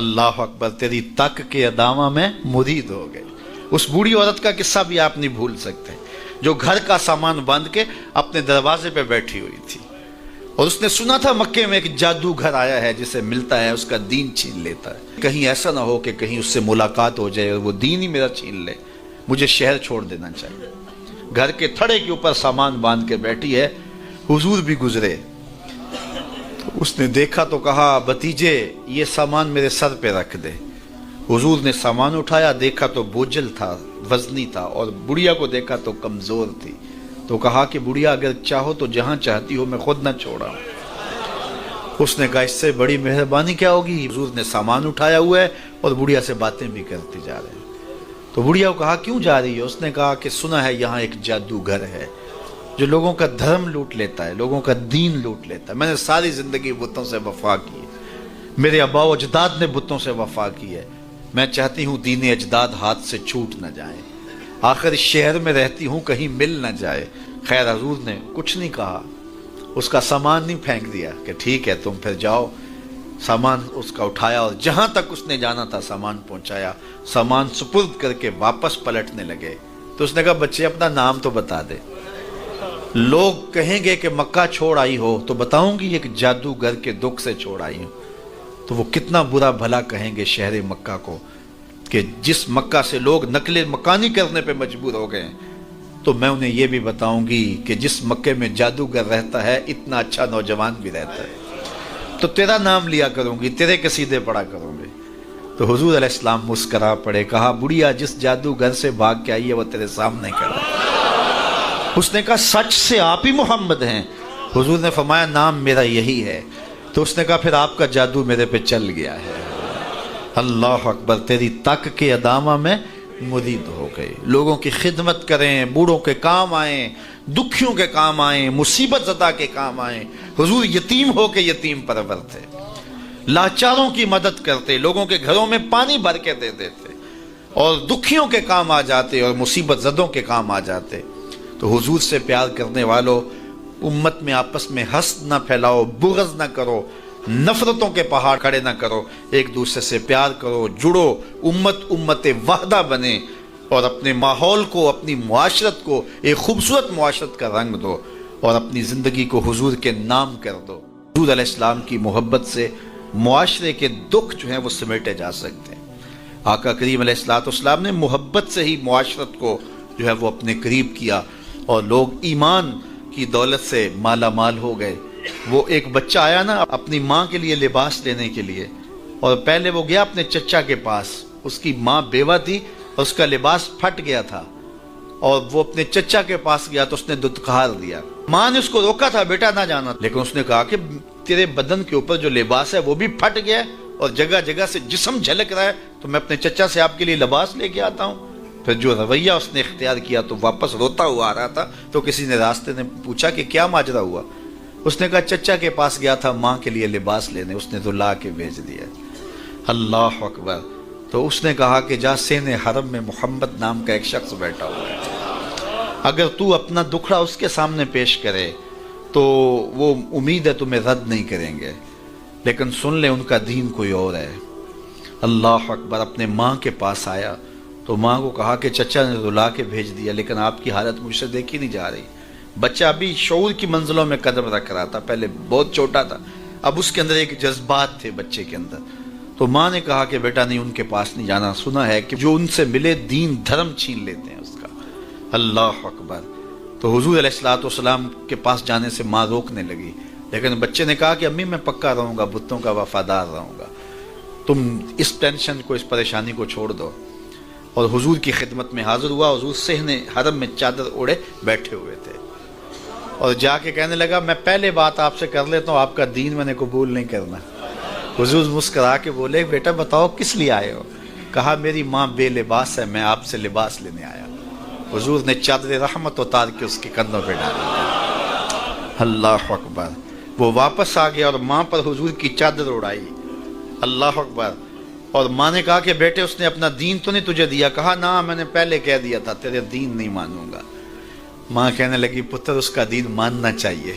اللہ اکبر، تیری تک کے ادامہ میں مرید ہو گئے۔ اس بوڑھی عورت کا قصہ بھی آپ نہیں بھول سکتے، جو گھر کا سامان باندھ کے اپنے دروازے پہ بیٹھی ہوئی تھی، اور اس نے سنا تھا مکے میں ایک جادوگر آیا ہے، جسے ملتا ہے اس کا دین چھین لیتا ہے، کہیں ایسا نہ ہو کہ کہیں اس سے ملاقات ہو جائے اور وہ دین ہی میرا چھین لے، مجھے شہر چھوڑ دینا چاہیے۔ گھر کے تھڑے کے اوپر سامان باندھ کے بیٹھی ہے، حضور بھی گزرے، تو اس نے دیکھا تو کہا بھتیجے یہ سامان میرے سر پہ رکھ دے۔ حضور نے سامان اٹھایا، دیکھا تو بوجھل تھا، وزنی تھا، اور بڑھیا کو دیکھا تو کمزور تھی، تو کہا کہ بڑھیا اگر چاہو تو جہاں چاہتی ہو میں خود نہ چھوڑا۔ اس نے کہا اس سے بڑی مہربانی کیا ہوگی؟ حضور نے سامان اٹھایا ہوا ہے اور بڑھیا سے باتیں بھی کرتے جا رہے ہیں۔ تو بڑھیا کو کہا کیوں جا رہی ہے؟ اس نے کہا کہ سنا ہے یہاں ایک جادوگر ہے جو لوگوں کا دھرم لوٹ لیتا ہے، لوگوں کا دین لوٹ لیتا ہے۔ میں نے ساری زندگی بتوں سے وفا کی ہے، میرے آباء و اجداد نے بتوں سے وفا کی ہے، میں چاہتی ہوں دین اجداد ہاتھ سے چھوٹ نہ جائیں، آخر اس شہر میں رہتی ہوں کہیں مل نہ جائے۔ خیر حضور نے کچھ نہیں کہا، اس کا سامان نہیں پھینک دیا کہ ٹھیک ہے تم پھر جاؤ۔ سامان اس کا اٹھایا اور جہاں تک اس نے جانا تھا سامان پہنچایا، سامان سپرد کر کے واپس پلٹنے لگے تو اس نے کہا بچے اپنا نام تو بتا دے، لوگ کہیں گے کہ مکہ چھوڑ آئی ہو تو بتاؤں گی ایک جادوگر کے دکھ سے چھوڑ آئی ہوں، تو وہ کتنا برا بھلا کہیں گے شہر مکہ کو کہ جس مکہ سے لوگ نقل مکانی کرنے پہ مجبور ہو گئے، تو میں انہیں یہ بھی بتاؤں گی کہ جس مکے میں جادوگر رہتا ہے اتنا اچھا نوجوان بھی رہتا ہے، تو تیرا نام لیا کروں گی، تیرے قصیدے پڑھا کروں گی۔ تو حضور علیہ السلام مسکرا پڑے، کہا بڑھیا جس جادوگر سے بھاگ کے آئی ہے وہ تیرے سامنے کھڑا ہے۔ اس نے کہا سچ سے آپ ہی محمد ہیں؟ حضور نے فرمایا نام میرا یہی ہے۔ تو اس نے کہا پھر آپ کا جادو میرے پہ چل گیا ہے۔ اللہ اکبر، تیری تک کے ادامہ میں مرید ہو گئے، لوگوں کی خدمت کریں، بوڑھوں کے کام آئیں، دکھیوں کے کام آئیں، مصیبت زدہ کے کام آئیں۔ حضور یتیم ہو کے یتیم پرور تھے، لاچاروں کی مدد کرتے، لوگوں کے گھروں میں پانی بھر کے دے دیتے، اور دکھیوں کے کام آ جاتے اور مصیبت زدوں کے کام آ جاتے۔ تو حضور سے پیار کرنے والوں، امت میں آپس میں حسد نہ پھیلاؤ، بغض نہ کرو، نفرتوں کے پہاڑ کھڑے نہ کرو، ایک دوسرے سے پیار کرو، جڑو، امت وحدہ بنے، اور اپنے ماحول کو، اپنی معاشرت کو ایک خوبصورت معاشرت کا رنگ دو، اور اپنی زندگی کو حضور کے نام کر دو۔ حضور علیہ السلام کی محبت سے معاشرے کے دکھ جو ہیں وہ سمیٹے جا سکتے ہیں۔ آقا کریم علیہ السلام نے محبت سے ہی معاشرت کو جو ہے وہ اپنے قریب کیا، اور لوگ ایمان کی دولت سے مالا مال ہو گئے۔ وہ ایک بچہ آیا نا اپنی ماں کے لیے لباس لینے کے لیے، اور پہلے وہ گیا اپنے چچا کے پاس، اس کی ماں بیوہ تھی اور اس کا لباس پھٹ گیا تھا، اور وہ اپنے چچا کے پاس گیا تو اس نے دتکار دیا۔ ماں نے اس کو روکا تھا بیٹا نہ جانا، لیکن اس نے کہا کہ تیرے بدن کے اوپر جو لباس ہے وہ بھی پھٹ گیا ہے اور جگہ جگہ سے جسم جھلک رہا ہے، تو میں اپنے چچا سے آپ کے لیے لباس لے کے آتا ہوں۔ پھر جو رویہ اس نے اختیار کیا تو واپس روتا ہوا آ رہا تھا، تو کسی نے راستے نے پوچھا کہ کیا ماجرا ہوا؟ اس نے کہا چچا کے پاس گیا تھا ماں کے لیے لباس لینے، اس نے تو لا کے بھیج دیا۔ اللہ اکبر۔ تو اس نے کہا کہ جا سین حرم میں محمد نام کا ایک شخص بیٹھا ہوا ہے، اگر تو اپنا دکھڑا اس کے سامنے پیش کرے تو وہ امید ہے تمہیں رد نہیں کریں گے، لیکن سن لے ان کا دین کوئی اور ہے۔ اللہ اکبر۔ اپنے ماں کے پاس آیا تو ماں کو کہا کہ چچا نے رلا کے بھیج دیا، لیکن آپ کی حالت مجھ سے دیکھی نہیں جا رہی۔ بچہ ابھی شعور کی منزلوں میں قدم رکھ رہا تھا، پہلے بہت چھوٹا تھا، اب اس کے اندر ایک جذبات تھے بچے کے اندر۔ تو ماں نے کہا کہ بیٹا نہیں ان کے پاس نہیں جانا، سنا ہے کہ جو ان سے ملے دین دھرم چھین لیتے ہیں اس کا۔ اللہ اکبر۔ تو حضور علیہ السلام کے پاس جانے سے ماں روکنے لگی، لیکن بچے نے کہا کہ امی میں پکا رہوں گا، بتوں کا وفادار رہوں گا، تم اس ٹینشن کو، اس پریشانی کو چھوڑ دو۔ اور حضور کی خدمت میں حاضر ہوا۔ حضور صحن حرم میں چادر اوڑے بیٹھے ہوئے تھے، اور جا کے کہنے لگا میں پہلے بات آپ سے کر لیتا ہوں، آپ کا دین میں نے قبول نہیں کرنا۔ حضور مسکرا کے بولے بیٹا بتاؤ کس لیے آئے ہو؟ کہا میری ماں بے لباس ہے، میں آپ سے لباس لینے آیا۔ حضور نے چادر رحمت اتار کے اس کے کندھوں پہ ڈالا۔ اللہ اکبر۔ وہ واپس آ گیا اور ماں پر حضور کی چادر اڑائی۔ اللہ اکبر۔ اور ماں نے کہا کہ بیٹے اس نے اپنا دین تو نہیں تجھے دیا؟ کہا نہ میں نے پہلے کہہ دیا تھا تیرے دین نہیں مانوں گا۔ ماں کہنے لگی پتر اس کا دین ماننا چاہیے،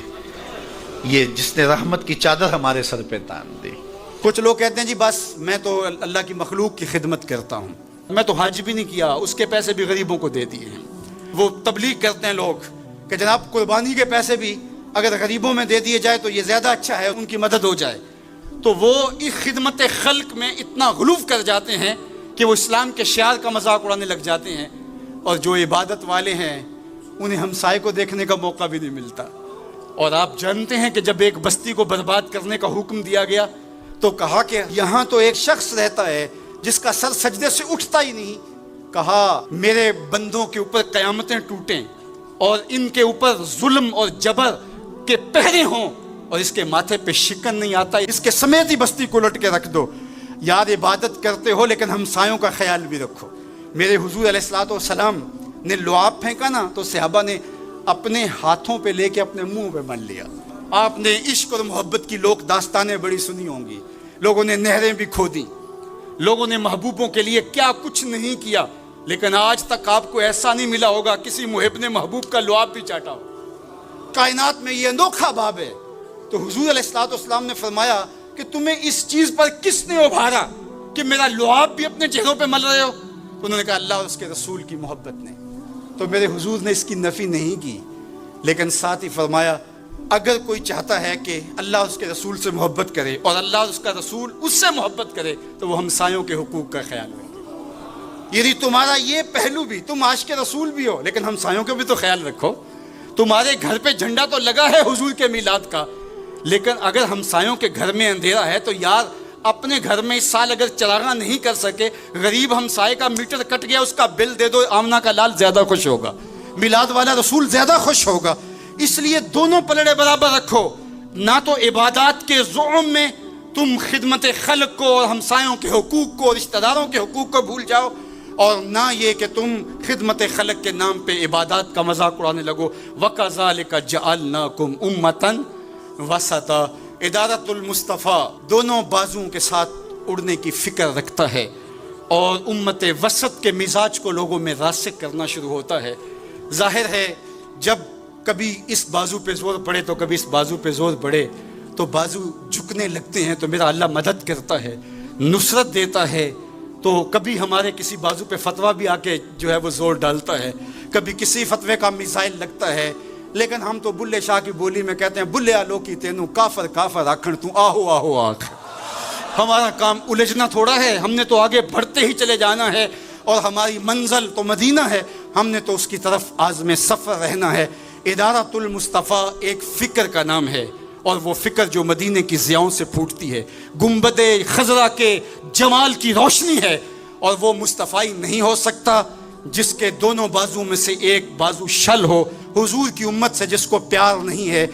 یہ جس نے رحمت کی چادر ہمارے سر پہ تان دی۔ کچھ لوگ کہتے ہیں جی بس میں تو اللہ کی مخلوق کی خدمت کرتا ہوں، میں تو حج بھی نہیں کیا، اس کے پیسے بھی غریبوں کو دے دیے ہیں۔ وہ تبلیغ کرتے ہیں لوگ کہ جناب قربانی کے پیسے بھی اگر غریبوں میں دے دیے جائے تو یہ زیادہ اچھا ہے، ان کی مدد ہو جائے۔ تو وہ اس خدمت خلق میں اتنا غلو کر جاتے ہیں کہ وہ اسلام کے شعار کا مذاق اڑانے لگ جاتے ہیں، اور جو عبادت والے ہیں انہیں ہمسائے کو دیکھنے کا موقع بھی نہیں ملتا۔ اور آپ جانتے ہیں کہ جب ایک بستی کو برباد کرنے کا حکم دیا گیا تو کہا کہ یہاں تو ایک شخص رہتا ہے جس کا سر سجدے سے اٹھتا ہی نہیں، کہا میرے بندوں کے اوپر قیامتیں ٹوٹیں اور ان کے اوپر ظلم اور جبر کے پہرے ہوں اور اس کے ماتھے پہ شکن نہیں آتا، اس کے سمیت ہی بستی کو لٹ کے رکھ دو۔ یار عبادت کرتے ہو لیکن ہمسایوں کا خیال بھی رکھو۔ میرے حضور علیہ الصلوۃ والسلام نے لعاب پھینکا نا تو صحابہ نے اپنے ہاتھوں پہ لے کے اپنے منہ پہ مل لیا۔ آپ نے عشق اور محبت کی لوک داستانیں بڑی سنی ہوں گی، لوگوں نے نہریں بھی کھودی، لوگوں نے محبوبوں کے لیے کیا کچھ نہیں کیا، لیکن آج تک آپ کو ایسا نہیں ملا ہوگا کسی محب نے محبوب کا لعاب بھی چاٹا ہو۔ کائنات میں یہ انوکھا باب ہے۔ تو حضور علیہ الصلوۃ والسلام نے فرمایا کہ تمہیں اس چیز پر کس نے ابھارا کہ میرا لعاب بھی اپنے چہروں پہ مل رہے ہو؟ تو انہوں نے کہا اللہ اور اس کے رسول کی محبت نے۔ تو میرے حضور نے اس کی نفی نہیں کی، لیکن ساتھ ہی فرمایا اگر کوئی چاہتا ہے کہ اللہ اس کے رسول سے محبت کرے اور اللہ اس کا رسول اس سے محبت کرے تو وہ ہمسایوں کے حقوق کا خیال رکھے۔ یعنی تمہارا یہ پہلو بھی، تم عاشق رسول بھی ہو لیکن ہمسایوں کا بھی تو خیال رکھو۔ تمہارے گھر پہ جھنڈا تو لگا ہے حضور کے میلاد کا، لیکن اگر ہمسایوں کے گھر میں اندھیرا ہے تو یار اپنے گھر میں اس سال اگر چراغاں نہیں کر سکے، غریب ہمسائے کا میٹر کٹ گیا اس کا بل دے دو، آمنہ کا لال زیادہ خوش ہوگا، میلاد والا رسول زیادہ خوش ہوگا۔ اس لیے دونوں پلڑے برابر رکھو، نہ تو عبادات کے زعم میں تم خدمت خلق کو اور ہمسایوں کے حقوق کو، رشتہ داروں کے حقوق کو بھول جاؤ، اور نہ یہ کہ تم خدمت خلق کے نام پہ عبادات کا مذاق اڑانے لگو۔ وَكَذَلِكَ جَعَلْنَاكُمْ أُمَّةً وَسَطًا۔ ادارت المصطفیٰ دونوں بازوؤں کے ساتھ اڑنے کی فکر رکھتا ہے، اور امت وسط کے مزاج کو لوگوں میں راسخ کرنا شروع ہوتا ہے۔ ظاہر ہے جب کبھی اس بازو پہ زور پڑے تو کبھی اس بازو پہ زور پڑے تو بازو جھکنے لگتے ہیں، تو میرا اللہ مدد کرتا ہے، نصرت دیتا ہے۔ تو کبھی ہمارے کسی بازو پہ فتویٰ بھی آ کے جو ہے وہ زور ڈالتا ہے، کبھی کسی فتوے کا میزائل لگتا ہے، لیکن ہم تو بلے شاہ کی بولی میں کہتے ہیں بلے آلو کی تینوں کافر کافر آکھن تو آہو آہو آکھ۔ ہمارا کام الجھنا تھوڑا ہے، ہم نے تو آگے بڑھتے ہی چلے جانا ہے، اور ہماری منزل تو مدینہ ہے، ہم نے تو اس کی طرف عازم سفر رہنا ہے۔ ادارت المصطفیٰ ایک فکر کا نام ہے، اور وہ فکر جو مدینے کی ضیاؤں سے پھوٹتی ہے، گنبد خضرا کے جمال کی روشنی ہے، اور وہ مصطفی نہیں ہو سکتا جس کے دونوں بازو میں سے ایک بازو شل ہو۔ حضور کی امت سے جس کو پیار نہیں ہے